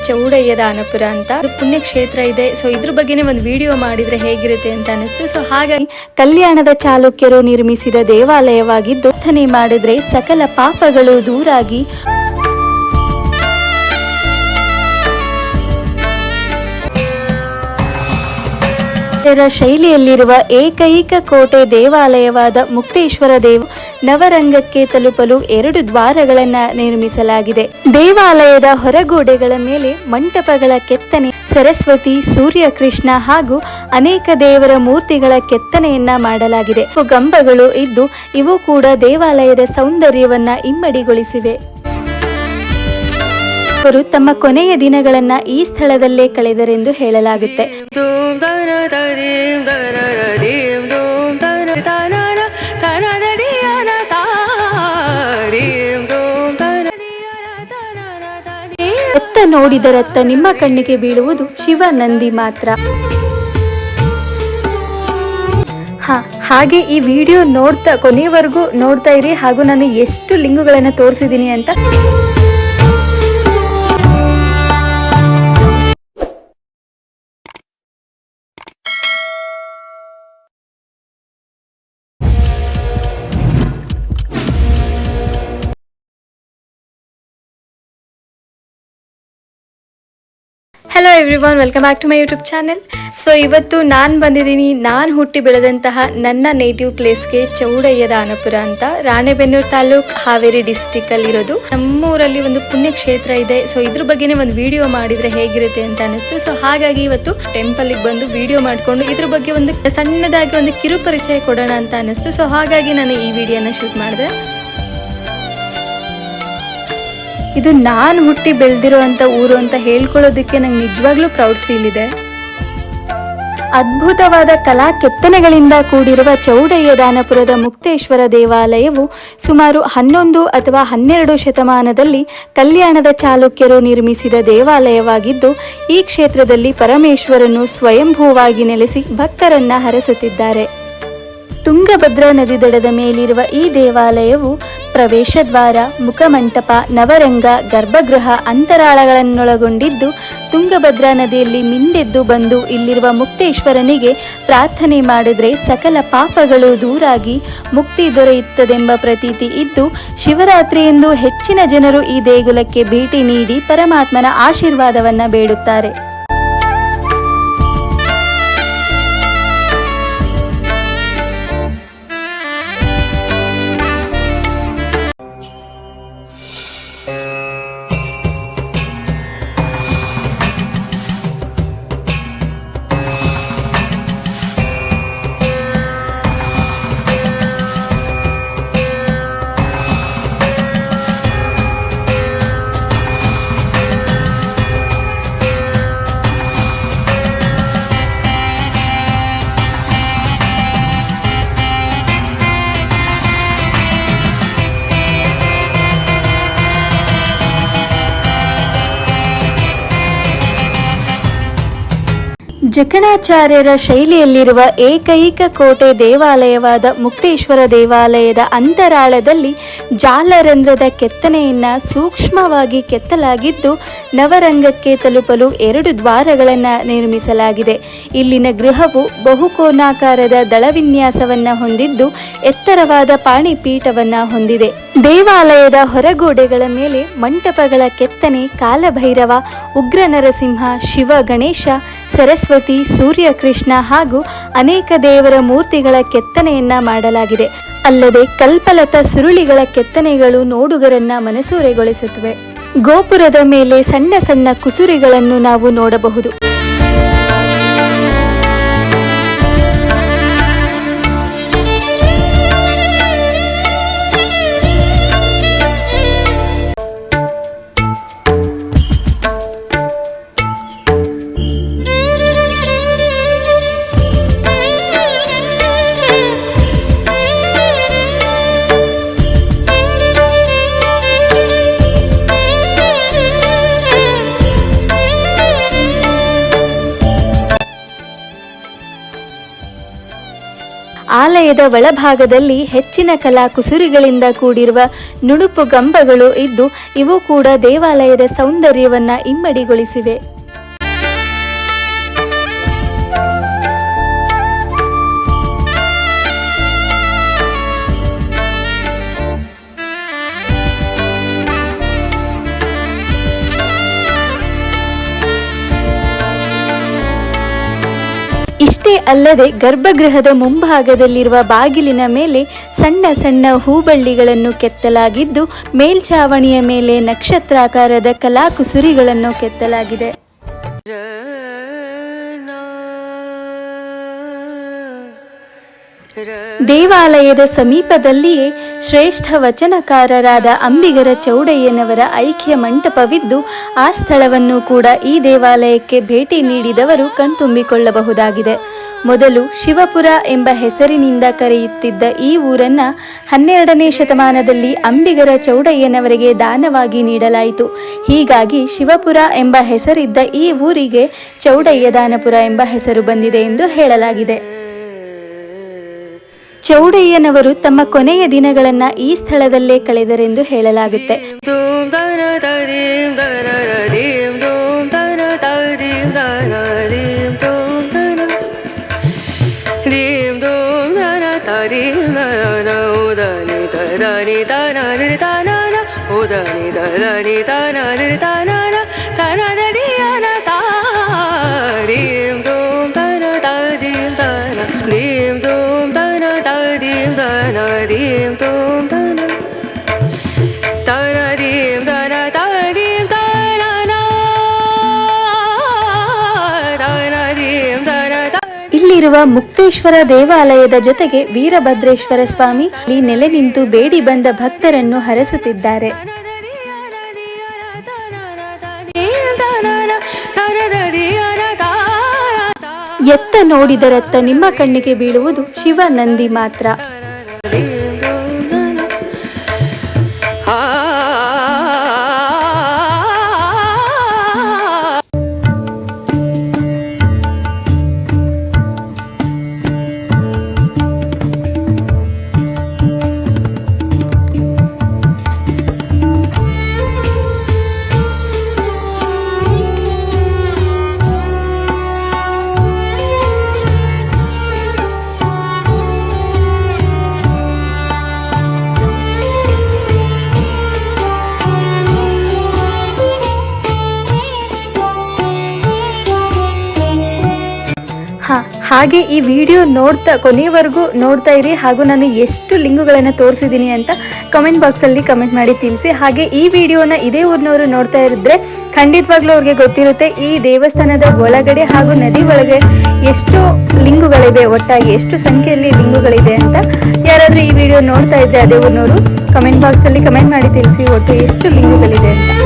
ಚೌಡಯ್ಯ ದಾನಪುರ ಅಂತ ಅದು ಪುಣ್ಯಕ್ಷೇತ್ರ ಇದೆ. ಸೊ ಇದ್ರ ಬಗ್ಗೆನೇ ಒಂದು ವಿಡಿಯೋ ಮಾಡಿದ್ರೆ ಹೇಗಿರುತ್ತೆ ಅಂತ ಅನಿಸ್ತು. ಸೊ ಹಾಗಾಗಿ ಕಲ್ಯಾಣದ ಚಾಲುಕ್ಯರು ನಿರ್ಮಿಸಿದ ದೇವಾಲಯವಾಗಿದ್ದು ಪ್ರಾರ್ಥನೆ ಮಾಡಿದ್ರೆ ಸಕಲ ಪಾಪಗಳು ದೂರಾಗಿ ಶೈಲಿಯಲ್ಲಿರುವ ಏಕೈಕ ಕೋಟೆ ದೇವಾಲಯವಾದ ಮುಕ್ತೇಶ್ವರ ನವರಂಗಕ್ಕೆ ತಲುಪಲು 2 ದ್ವಾರಗಳನ್ನು ನಿರ್ಮಿಸಲಾಗಿದೆ. ದೇವಾಲಯದ ಹೊರಗೋಡೆಗಳ ಮೇಲೆ ಮಂಟಪಗಳ ಕೆತ್ತನೆ, ಸರಸ್ವತಿ, ಸೂರ್ಯಕೃಷ್ಣ ಹಾಗೂ ಅನೇಕ ದೇವರ ಮೂರ್ತಿಗಳ ಕೆತ್ತನೆಯನ್ನ ಮಾಡಲಾಗಿದೆ. ಗಂಬಗಳು ಇದ್ದು ಇವು ಕೂಡ ದೇವಾಲಯದ ಸೌಂದರ್ಯವನ್ನ ಇಮ್ಮಡಿಗೊಳಿಸಿವೆ. ಅವರು ತಮ್ಮ ಕೊನೆಯ ದಿನಗಳನ್ನ ಈ ಸ್ಥಳದಲ್ಲೇ ಕಳೆದರೆಂದು ಹೇಳಲಾಗುತ್ತೆ. ಎತ್ತ ನೋಡಿದರತ್ತ ನಿಮ್ಮ ಕಣ್ಣಿಗೆ ಬೀಳುವುದು ಶಿವ ನಂದಿ ಮಾತ್ರ. ಹಾಗೆ ಈ ವಿಡಿಯೋ ಕೊನೆಯವರೆಗೂ ನೋಡ್ತಾ ಇರಿ. ಹಾಗೂ ನಾನು ಎಷ್ಟು ಲಿಂಗಗಳನ್ನು ತೋರಿಸಿದ್ದೀನಿ ಅಂತ. Hello everyone, welcome back to my YouTube channel. So ಇವತ್ತು ನಾನು ಬಂದಿದ್ದೀನಿ ನಾನು ಹುಟ್ಟಿ ಬೆಳೆದಂತಹ ನನ್ನ ನೇಟಿವ್ ಪ್ಲೇಸ್ಗೆ, ಚೌಡಯ್ಯ ದಾನಪುರ ಅಂತ, ರಾಣೆಬೆನ್ನೂರು ತಾಲೂಕ್, ಹಾವೇರಿ ಡಿಸ್ಟಿಕ್ ಅಲ್ಲಿ ಇರೋದು. ನಮ್ಮೂರಲ್ಲಿ ಒಂದು ಪುಣ್ಯಕ್ಷೇತ್ರ ಇದೆ. ಸೊ ಇದ್ರ ಬಗ್ಗೆನೇ ಒಂದು ವಿಡಿಯೋ ಮಾಡಿದ್ರೆ ಹೇಗಿರುತ್ತೆ ಅಂತ ಅನಿಸ್ತು. ಸೊ ಹಾಗಾಗಿ ಇವತ್ತು ಟೆಂಪಲ್ಗೆ ಬಂದು ವಿಡಿಯೋ ಮಾಡಿಕೊಂಡು ಇದ್ರ ಬಗ್ಗೆ ಒಂದು ಸಣ್ಣದಾಗಿ ಒಂದು ಕಿರು ಪರಿಚಯ ಕೊಡೋಣ ಅಂತ ಅನಿಸ್ತು. ಸೊ ಹಾಗಾಗಿ ನಾನು ಈ ವಿಡಿಯೋನ ಶೂಟ್ ಮಾಡಿದೆ. ಇದು ನಾನು ಹುಟ್ಟಿ ಬೆಳೆದಿರೋ ಅಂತ ಊರು ಅಂತ ಹೇಳ್ಕೊಳ್ಳೋದಕ್ಕೆ ನಂಗೆ ನಿಜವಾಗ್ಲೂ ಪ್ರೌಡ್ ಫೀಲ್ ಇದೆ. ಅದ್ಭುತವಾದ ಕಲಾ ಕೆತ್ತನೆಗಳಿಂದ ಕೂಡಿರುವ ಚೌಡಯ್ಯ ದಾನಪುರದ ಮುಕ್ತೇಶ್ವರ ದೇವಾಲಯವು ಸುಮಾರು 11 ಅಥವಾ 12 ಶತಮಾನದಲ್ಲಿ ಕಲ್ಯಾಣದ ಚಾಲುಕ್ಯರು ನಿರ್ಮಿಸಿದ ದೇವಾಲಯವಾಗಿದ್ದು, ಈ ಕ್ಷೇತ್ರದಲ್ಲಿ ಪರಮೇಶ್ವರನು ಸ್ವಯಂಭೂವಾಗಿ ನೆಲೆಸಿ ಭಕ್ತರನ್ನ ಹರಸುತ್ತಿದ್ದಾರೆ. ತುಂಗಭದ್ರಾ ನದಿ ದಡದ ಮೇಲಿರುವ ಈ ದೇವಾಲಯವು ಪ್ರವೇಶ ದ್ವಾರ, ಮುಖಮಂಟಪ, ನವರಂಗ, ಗರ್ಭಗೃಹ, ಅಂತರಾಳಗಳನ್ನೊಳಗೊಂಡಿದ್ದು, ತುಂಗಭದ್ರಾ ನದಿಯಲ್ಲಿ ಮಿಂದೆದ್ದು ಬಂದು ಇಲ್ಲಿರುವ ಮುಕ್ತೇಶ್ವರನಿಗೆ ಪ್ರಾರ್ಥನೆ ಮಾಡಿದ್ರೆ ಸಕಲ ಪಾಪಗಳು ದೂರಾಗಿ ಮುಕ್ತಿ ದೊರೆಯುತ್ತದೆಂಬ ಪ್ರತೀತಿ ಇದ್ದು, ಶಿವರಾತ್ರಿಯಂದು ಹೆಚ್ಚಿನ ಜನರು ಈ ದೇಗುಲಕ್ಕೆ ಭೇಟಿ ನೀಡಿ ಪರಮಾತ್ಮನ ಆಶೀರ್ವಾದವನ್ನ ಬೇಡುತ್ತಾರೆ. ಜಕಣಾಚಾರ್ಯರ ಶೈಲಿಯಲ್ಲಿರುವ ಏಕೈಕ ಕೋಟೆ ದೇವಾಲಯವಾದ ಮುಕ್ತೇಶ್ವರ ದೇವಾಲಯದ ಅಂತರಾಳದಲ್ಲಿ ಜಾಲರಂಧ್ರದ ಕೆತ್ತನೆಯನ್ನ ಸೂಕ್ಷ್ಮವಾಗಿ ಕೆತ್ತಲಾಗಿದ್ದು, ನವರಂಗಕ್ಕೆ ತಲುಪಲು 2 ದ್ವಾರಗಳನ್ನು ನಿರ್ಮಿಸಲಾಗಿದೆ. ಇಲ್ಲಿನ ಗೃಹವು ಬಹುಕೋನಾಕಾರದ ದಳವಿನ್ಯಾಸವನ್ನ ಹೊಂದಿದ್ದು, ಎತ್ತರವಾದ ಪಾಣಿಪೀಠವನ್ನ ಹೊಂದಿದೆ. ದೇವಾಲಯದ ಹೊರಗೋಡೆಗಳ ಮೇಲೆ ಮಂಟಪಗಳ ಕೆತ್ತನೆ ಕಾಲಭೈರವ, ಉಗ್ರ ನರಸಿಂಹ, ಶಿವ, ಗಣೇಶ, ಸರಸ್ವತಿ, ಸೂರ್ಯಕೃಷ್ಣ ಹಾಗೂ ಅನೇಕ ದೇವರ ಮೂರ್ತಿಗಳ ಕೆತ್ತನೆಯನ್ನ ಮಾಡಲಾಗಿದೆ. ಅಲ್ಲದೆ ಕಲ್ಪಲತಾ ಸುರುಳಿಗಳ ಕೆತ್ತನೆಗಳು ನೋಡುಗರನ್ನ ಮನಸೂರೆಗೊಳಿಸುತ್ತವೆ. ಗೋಪುರದ ಮೇಲೆ ಸಣ್ಣ ಸಣ್ಣ ಕುಸುರಿಗಳನ್ನು ನಾವು ನೋಡಬಹುದು. ದೇವಾಲಯದ ಒಳಭಾಗದಲ್ಲಿ ಹೆಚ್ಚಿನ ಕಲಾ ಕುಸುರಿಗಳಿಂದ ಕೂಡಿರುವ ನುಣುಪು ಗಂಬಗಳು ಇದ್ದು ಇವು ಕೂಡ ದೇವಾಲಯದ ಸೌಂದರ್ಯವನ್ನ ಇಮ್ಮಡಿಗೊಳಿಸಿವೆ. ಇಷ್ಟೇ ಅಲ್ಲದೆ ಗರ್ಭಗೃಹದ ಮುಂಭಾಗದಲ್ಲಿರುವ ಬಾಗಿಲಿನ ಮೇಲೆ ಸಣ್ಣ ಸಣ್ಣ ಹೂಬಳ್ಳಿಗಳನ್ನು ಕೆತ್ತಲಾಗಿದ್ದು ಮೇಲ್ಛಾವಣಿಯ ಮೇಲೆ ನಕ್ಷತ್ರಾಕಾರದ ಕಲಾಕುಸುರಿಗಳನ್ನು ಕೆತ್ತಲಾಗಿದೆ. ದೇವಾಲಯದ ಸಮೀಪದಲ್ಲಿಯೇ ಶ್ರೇಷ್ಠ ವಚನಕಾರರಾದ ಅಂಬಿಗರ ಚೌಡಯ್ಯನವರ ಐಕ್ಯ ಮಂಟಪವಿದ್ದು ಆ ಸ್ಥಳವನ್ನು ಕೂಡ ಈ ದೇವಾಲಯಕ್ಕೆ ಭೇಟಿ ನೀಡಿದವರು ಕಣ್ತುಂಬಿಕೊಳ್ಳಬಹುದಾಗಿದೆ. ಮೊದಲು ಶಿವಪುರ ಎಂಬ ಹೆಸರಿನಿಂದ ಕರೆಯುತ್ತಿದ್ದ ಈ ಊರನ್ನ 12ನೇ ಶತಮಾನದಲ್ಲಿ ಅಂಬಿಗರ ಚೌಡಯ್ಯನವರಿಗೆ ದಾನವಾಗಿ ನೀಡಲಾಯಿತು. ಹೀಗಾಗಿ ಶಿವಪುರ ಎಂಬ ಹೆಸರಿದ್ದ ಈ ಊರಿಗೆ ಚೌಡಯ್ಯದಾನಪುರ ಎಂಬ ಹೆಸರು ಬಂದಿದೆ ಎಂದು ಹೇಳಲಾಗಿದೆ. ಚೌಡಯ್ಯನವರು ತಮ್ಮ ಕೊನೆಯ ದಿನಗಳನ್ನ ಈ ಸ್ಥಳದಲ್ಲೇ ಕಳೆದರೆಂದು ಹೇಳಲಾಗುತ್ತೆ. ಇಲ್ಲಿರುವ ಮುಕ್ತೇಶ್ವರ ದೇವಾಲಯದ ಜೊತೆಗೆ ವೀರಭದ್ರೇಶ್ವರ ಸ್ವಾಮಿ ಇಲ್ಲಿ ನೆಲೆ ನಿಂತು ಬೇಡಿ ಬಂದ ಭಕ್ತರನ್ನು ಹರಸುತ್ತಿದ್ದಾರೆ. ಎತ್ತ ನೋಡಿದರತ್ತ ನಿಮ್ಮ ಕಣ್ಣಿಗೆ ಬೀಳುವುದು ಶಿವ ನಂದಿ ಮಾತ್ರ. ಹಾಗೆ ಈ ವಿಡಿಯೋ ಕೊನೆಯವರೆಗೂ ನೋಡ್ತಾ ಇರಿ. ಹಾಗೂ ನಾನು ಎಷ್ಟು ಲಿಂಗುಗಳನ್ನು ತೋರಿಸಿದ್ದೀನಿ ಅಂತ ಕಮೆಂಟ್ ಬಾಕ್ಸಲ್ಲಿ ಕಮೆಂಟ್ ಮಾಡಿ ತಿಳಿಸಿ. ಹಾಗೆ ಈ ವಿಡಿಯೋನ ಇದೇ ಊರಿನವರು ನೋಡ್ತಾ ಇರಿದ್ರೆ ಖಂಡಿತವಾಗ್ಲೂ ಅವ್ರಿಗೆ ಗೊತ್ತಿರುತ್ತೆ ಈ ದೇವಸ್ಥಾನದ ಒಳಗಡೆ ಹಾಗೂ ನದಿ ಒಳಗೆ ಎಷ್ಟು ಲಿಂಗುಗಳಿವೆ, ಒಟ್ಟಾಗಿ ಎಷ್ಟು ಸಂಖ್ಯೆಯಲ್ಲಿ ಲಿಂಗುಗಳಿದೆ ಅಂತ. ಯಾರಾದರೂ ಈ ವಿಡಿಯೋ ನೋಡ್ತಾ ಇದ್ರೆ ಅದೇ ಊರಿನವರು ಕಮೆಂಟ್ ಬಾಕ್ಸಲ್ಲಿ ಕಮೆಂಟ್ ಮಾಡಿ ತಿಳಿಸಿ ಒಟ್ಟು ಎಷ್ಟು ಲಿಂಗುಗಳಿದೆ ಅಂತ.